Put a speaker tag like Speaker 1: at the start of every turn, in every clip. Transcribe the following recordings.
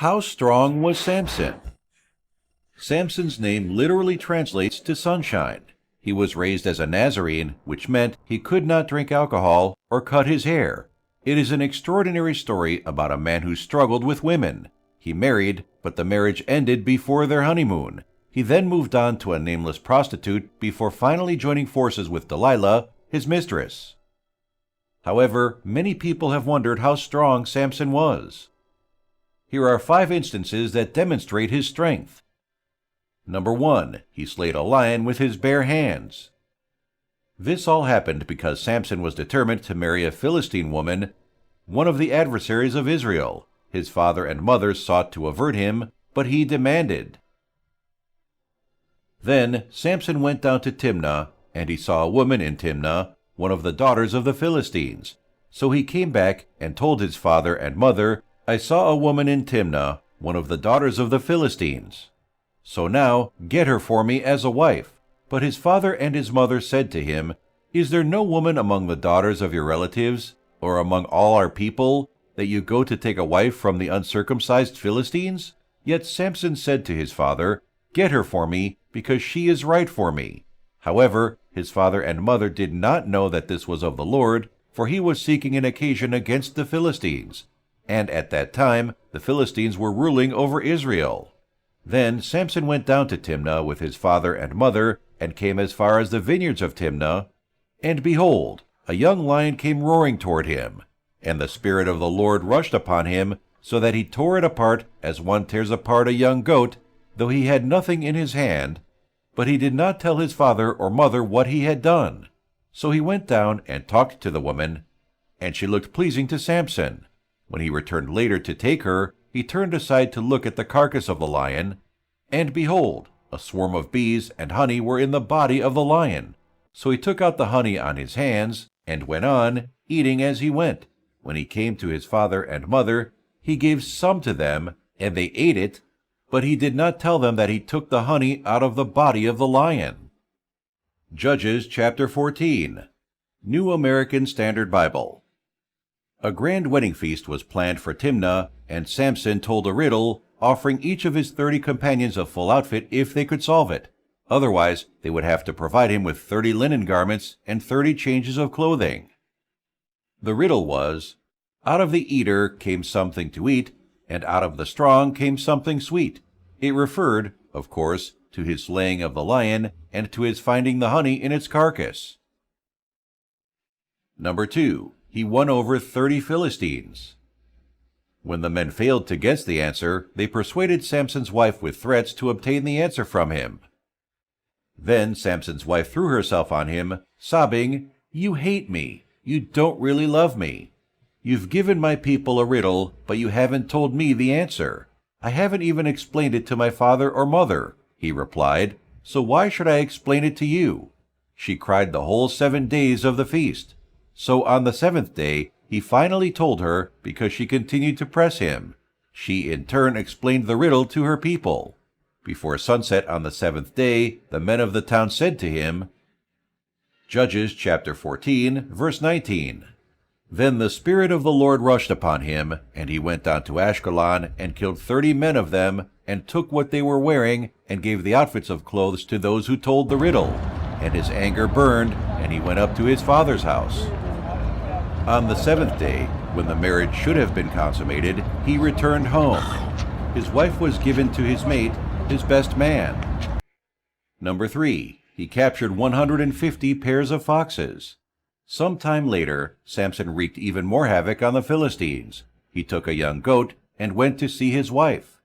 Speaker 1: How strong was Samson? Samson's name literally translates to sunshine. He was raised as a Nazarene, which meant he could not drink alcohol or cut his hair. It is an extraordinary story about a man who struggled with women. He married, but the marriage ended before their honeymoon. He then moved on to a nameless prostitute before finally joining forces with Delilah, his mistress. However, many people have wondered how strong Samson was. Here are 5 instances that demonstrate his strength. Number 1. He slayed a lion with his bare hands. This all happened because Samson was determined to marry a Philistine woman, one of the adversaries of Israel. His father and mother sought to avert him, but he demanded. Then Samson went down to Timnah, and he saw a woman in Timnah, one of the daughters of the Philistines. So he came back and told his father and mother, "I saw a woman in Timnah, one of the daughters of the Philistines. So now get her for me as a wife." But his father and his mother said to him, "Is there no woman among the daughters of your relatives, or among all our people, that you go to take a wife from the uncircumcised Philistines?" Yet Samson said to his father, "Get her for me, because she is right for me." However, his father and mother did not know that this was of the Lord, for he was seeking an occasion against the Philistines. And at that time the Philistines were ruling over Israel. Then Samson went down to Timnah with his father and mother, and came as far as the vineyards of Timnah. And behold, a young lion came roaring toward him, and the Spirit of the Lord rushed upon him, so that he tore it apart as one tears apart a young goat, though he had nothing in his hand. But he did not tell his father or mother what he had done. So he went down and talked to the woman, and she looked pleasing to Samson. When he returned later to take her, he turned aside to look at the carcass of the lion, and behold, a swarm of bees and honey were in the body of the lion. So he took out the honey on his hands, and went on, eating as he went. When he came to his father and mother, he gave some to them, and they ate it, but he did not tell them that he took the honey out of the body of the lion. Judges chapter 14. New American Standard Bible. A grand wedding feast was planned for Timnah, and Samson told a riddle, offering each of his 30 companions a full outfit if they could solve it. Otherwise, they would have to provide him with 30 linen garments and 30 changes of clothing. The riddle was, "Out of the eater came something to eat, and out of the strong came something sweet." It referred, of course, to his slaying of the lion and to his finding the honey in its carcass. Number 2. He won over 30 Philistines. When the men failed to guess the answer, they persuaded Samson's wife with threats to obtain the answer from him. Then Samson's wife threw herself on him, sobbing, "You hate me. You don't really love me. You've given my people a riddle, but you haven't told me the answer." "I haven't even explained it to my father or mother," he replied, "so why should I explain it to you?" She cried the whole 7 days of the feast. So on the 7th day, he finally told her, because she continued to press him. She in turn explained the riddle to her people. Before sunset on the 7th day, the men of the town said to him, Judges chapter 14, verse 19. Then the Spirit of the Lord rushed upon him, and he went down to Ashkelon, and killed 30 men of them, and took what they were wearing, and gave the outfits of clothes to those who told the riddle. And his anger burned, and he went up to his father's house. On the 7th day, when the marriage should have been consummated, he returned home. His wife was given to his mate, his best man. Number 3. He captured 150 pairs of foxes. Some time later, Samson wreaked even more havoc on the Philistines. He took a young goat and went to see his wife.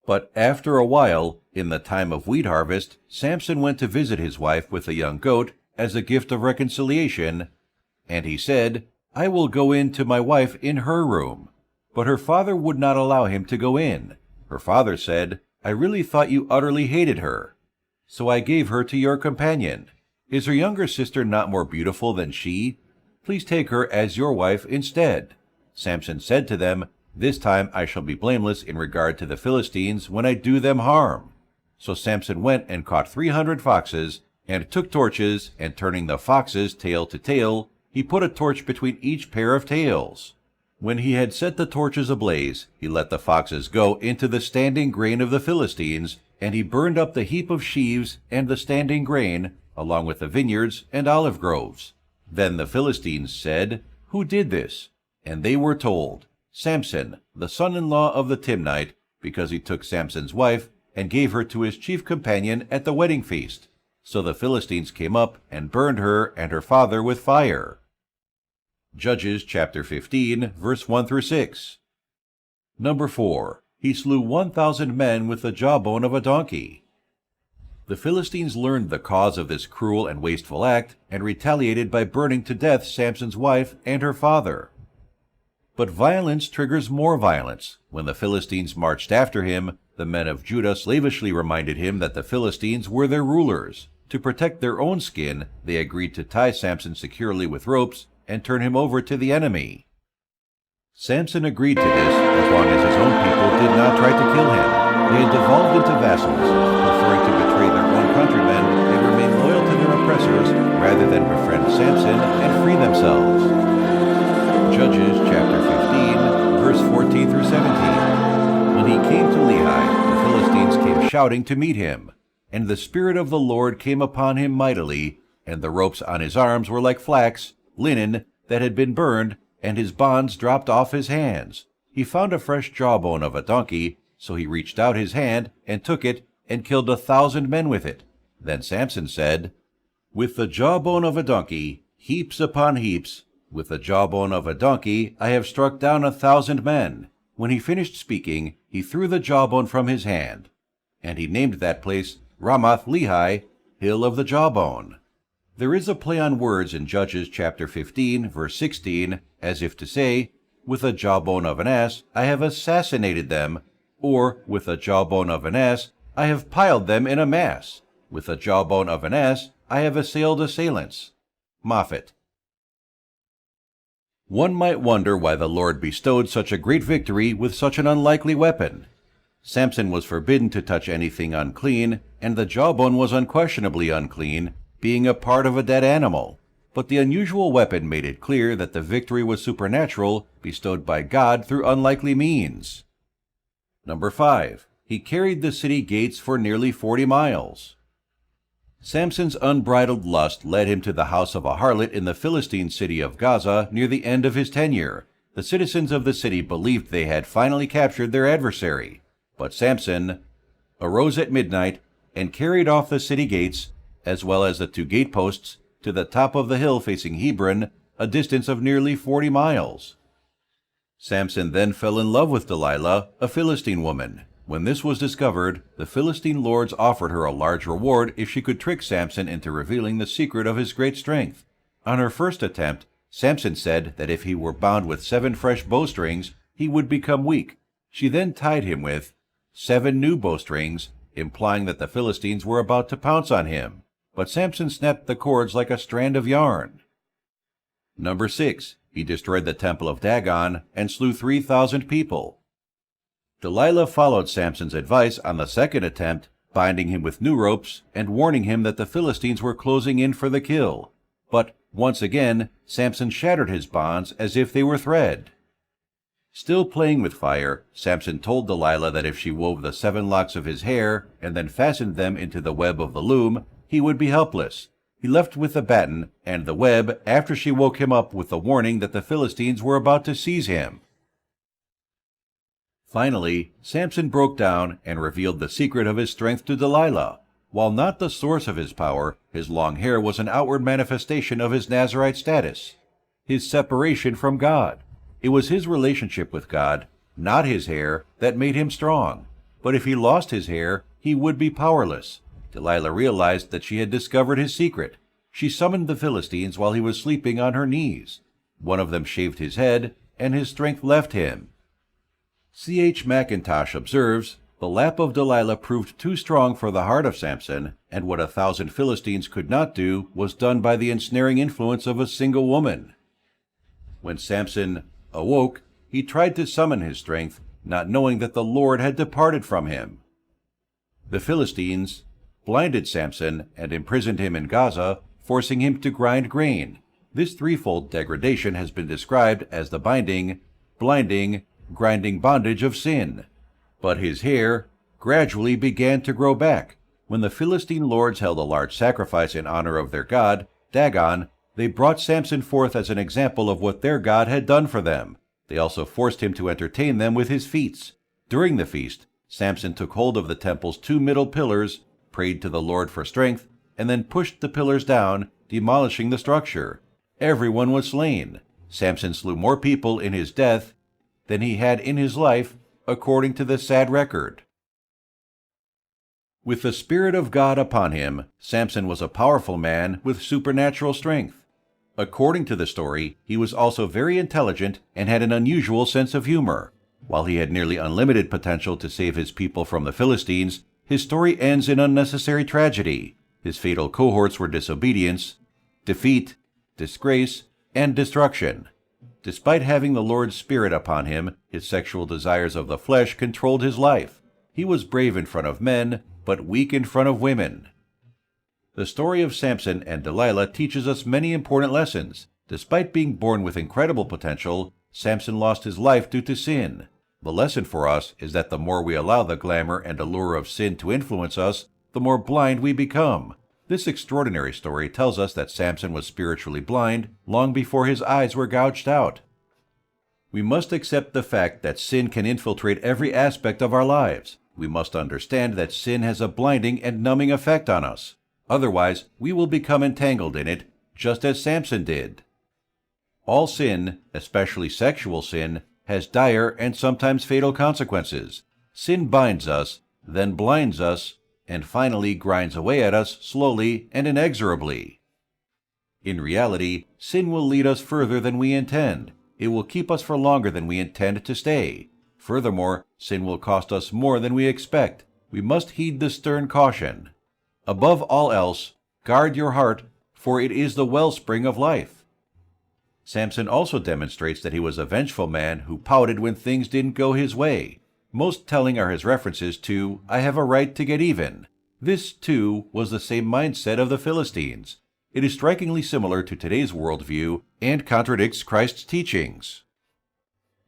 Speaker 1: But after a while, in the time of wheat harvest, Samson went to visit his wife with a young goat as a gift of reconciliation, and he said, "I will go in to my wife in her room." But her father would not allow him to go in. Her father said, "I really thought you utterly hated her, so I gave her to your companion. Is her younger sister not more beautiful than she? Please take her as your wife instead." Samson said to them, "This time I shall be blameless in regard to the Philistines when I do them harm." So Samson went and caught 300 foxes, and took torches, and turning the foxes tail to tail, he put a torch between each pair of tails. When he had set the torches ablaze, he let the foxes go into the standing grain of the Philistines, and he burned up the heap of sheaves and the standing grain, along with the vineyards and olive groves. Then the Philistines said, "Who did this?" And they were told, "Samson, the son-in-law of the Timnite, because he took Samson's wife and gave her to his chief companion at the wedding feast." So the Philistines came up and burned her and her father with fire. Judges chapter 15, verse 1 through 6. Number 4. He slew 1,000 men with the jawbone of a donkey. The Philistines learned the cause of this cruel and wasteful act and retaliated by burning to death Samson's wife and her father. But violence triggers more violence. When the Philistines marched after him, the men of Judah slavishly reminded him that the Philistines were their rulers. To protect their own skin, they agreed to tie Samson securely with ropes and turn him over to the enemy. Samson agreed to this as long as his own people did not try to kill him. They had devolved into vassals, preferring to betray their own countrymen and remain loyal to their oppressors rather than befriend Samson and free themselves. Judges chapter 15, verse 14 through 17. When he came to Lehi, the Philistines came shouting to meet him. And the Spirit of the Lord came upon him mightily, and the ropes on his arms were like flax, linen that had been burned, and his bonds dropped off his hands. He found a fresh jawbone of a donkey, so he reached out his hand and took it and killed 1,000 men with it. Then Samson said, "With the jawbone of a donkey, heaps upon heaps, with the jawbone of a donkey I have struck down 1,000 men." When he finished speaking, he threw the jawbone from his hand, and he named that place Ramath Lehi, Hill of the Jawbone. There is a play on words in Judges chapter 15, verse 16, as if to say, "With the jawbone of an ass I have assassinated them," or "With the jawbone of an ass I have piled them in a mass. With the jawbone of an ass I have assailed assailants." Moffat. One might wonder why the Lord bestowed such a great victory with such an unlikely weapon. Samson was forbidden to touch anything unclean, and the jawbone was unquestionably unclean, being a part of a dead animal. But the unusual weapon made it clear that the victory was supernatural, bestowed by God through unlikely means. Number 5. He carried the city gates for nearly 40 miles. Samson's unbridled lust led him to the house of a harlot in the Philistine city of Gaza near the end of his tenure. The citizens of the city believed they had finally captured their adversary. But Samson arose at midnight and carried off the city gates, as well as the 2 gateposts, to the top of the hill facing Hebron, a distance of nearly 40 miles. Samson then fell in love with Delilah, a Philistine woman. When this was discovered, the Philistine lords offered her a large reward if she could trick Samson into revealing the secret of his great strength. On her first attempt, Samson said that if he were bound with 7 fresh bowstrings, he would become weak. She then tied him with 7 new bowstrings, implying that the Philistines were about to pounce on him. But Samson snapped the cords like a strand of yarn. Number 6. He destroyed the temple of Dagon and slew 3,000 people. Delilah followed Samson's advice on the second attempt, binding him with new ropes and warning him that the Philistines were closing in for the kill. But once again, Samson shattered his bonds as if they were thread. Still playing with fire, Samson told Delilah that if she wove the 7 locks of his hair and then fastened them into the web of the loom, he would be helpless. He left with the batten and the web after she woke him up with the warning that the Philistines were about to seize him. Finally, Samson broke down and revealed the secret of his strength to Delilah. While not the source of his power, his long hair was an outward manifestation of his Nazirite status, his separation from God. It was his relationship with God, not his hair, that made him strong. But if he lost his hair, he would be powerless. Delilah realized that she had discovered his secret. She summoned the Philistines while he was sleeping on her knees. One of them shaved his head, and his strength left him. C.H. Mackintosh observes, "The lap of Delilah proved too strong for the heart of Samson, and what 1,000 Philistines could not do was done by the ensnaring influence of a single woman." When Samson awoke, he tried to summon his strength, not knowing that the Lord had departed from him. The Philistines blinded Samson and imprisoned him in Gaza, forcing him to grind grain. This threefold degradation has been described as the binding, blinding, grinding bondage of sin. But his hair gradually began to grow back. When the Philistine lords held a large sacrifice in honor of their god, Dagon, they brought Samson forth as an example of what their god had done for them. They also forced him to entertain them with his feats. During the feast, Samson took hold of the temple's 2 middle pillars, prayed to the Lord for strength, and then pushed the pillars down, demolishing the structure. Everyone was slain. Samson slew more people in his death than he had in his life, according to the sad record. With the Spirit of God upon him, Samson was a powerful man with supernatural strength. According to the story, he was also very intelligent and had an unusual sense of humor. While he had nearly unlimited potential to save his people from the Philistines, his story ends in unnecessary tragedy. His fatal cohorts were disobedience, defeat, disgrace, and destruction. Despite having the Lord's Spirit upon him, his sexual desires of the flesh controlled his life. He was brave in front of men, but weak in front of women. The story of Samson and Delilah teaches us many important lessons. Despite being born with incredible potential, Samson lost his life due to sin. The lesson for us is that the more we allow the glamour and allure of sin to influence us, the more blind we become. This extraordinary story tells us that Samson was spiritually blind long before his eyes were gouged out. We must accept the fact that sin can infiltrate every aspect of our lives. We must understand that sin has a blinding and numbing effect on us. Otherwise, we will become entangled in it, just as Samson did. All sin, especially sexual sin, has dire and sometimes fatal consequences. Sin binds us, then blinds us, and finally grinds away at us slowly and inexorably. In reality, sin will lead us further than we intend. It will keep us for longer than we intend to stay. Furthermore, sin will cost us more than we expect. We must heed the stern caution. Above all else, guard your heart, for it is the wellspring of life. Samson also demonstrates that he was a vengeful man who pouted when things didn't go his way. Most telling are his references to, "I have a right to get even." This, too, was the same mindset of the Philistines. It is strikingly similar to today's worldview and contradicts Christ's teachings.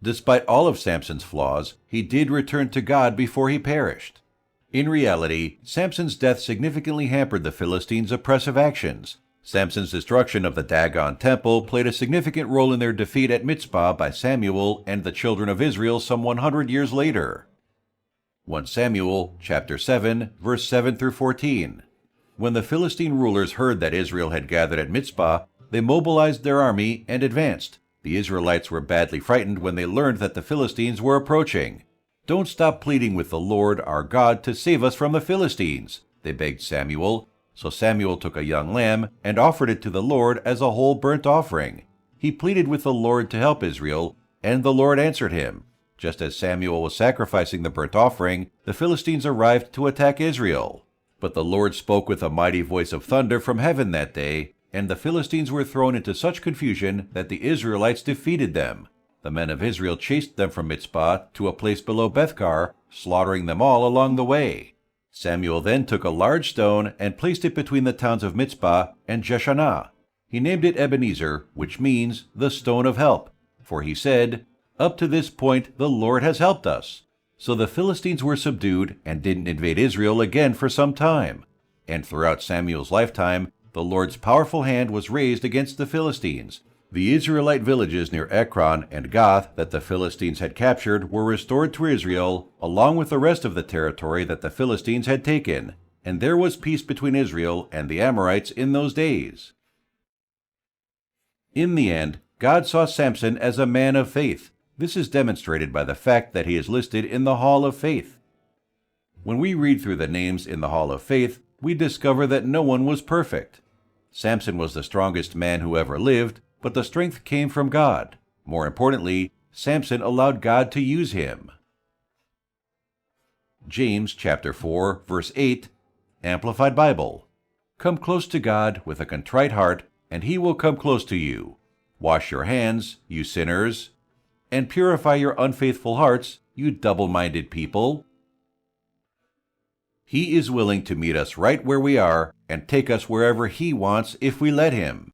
Speaker 1: Despite all of Samson's flaws, he did return to God before he perished. In reality, Samson's death significantly hampered the Philistines' oppressive actions. Samson's destruction of the Dagon temple played a significant role in their defeat at Mizpah by Samuel and the children of Israel some 100 years later. 1 Samuel chapter 7, verse 7 through 14. When the Philistine rulers heard that Israel had gathered at Mizpah, they mobilized their army and advanced. The Israelites were badly frightened when they learned that the Philistines were approaching. "Don't stop pleading with the Lord our God to save us from the Philistines," they begged Samuel. So Samuel took a young lamb and offered it to the Lord as a whole burnt offering. He pleaded with the Lord to help Israel, and the Lord answered him. Just as Samuel was sacrificing the burnt offering, the Philistines arrived to attack Israel. But the Lord spoke with a mighty voice of thunder from heaven that day, and the Philistines were thrown into such confusion that the Israelites defeated them. The men of Israel chased them from Mizpah to a place below Bethkar, slaughtering them all along the way. Samuel then took a large stone and placed it between the towns of Mizpah and Jeshanah. He named it Ebenezer, which means the stone of help, for he said, "Up to this point the Lord has helped us." So the Philistines were subdued and didn't invade Israel again for some time. And throughout Samuel's lifetime, the Lord's powerful hand was raised against the Philistines. The Israelite villages near Ekron and Gath that the Philistines had captured were restored to Israel, along with the rest of the territory that the Philistines had taken, and there was peace between Israel and the Amorites in those days. In the end, God saw Samson as a man of faith. This is demonstrated by the fact that he is listed in the Hall of Faith. When we read through the names in the Hall of Faith, we discover that no one was perfect. Samson was the strongest man who ever lived, but the strength came from God. More importantly, Samson allowed God to use him. James chapter 4, verse 8, Amplified Bible. "Come close to God with a contrite heart, and he will come close to you. Wash your hands, you sinners, and purify your unfaithful hearts, you double-minded people." He is willing to meet us right where we are and take us wherever he wants if we let him.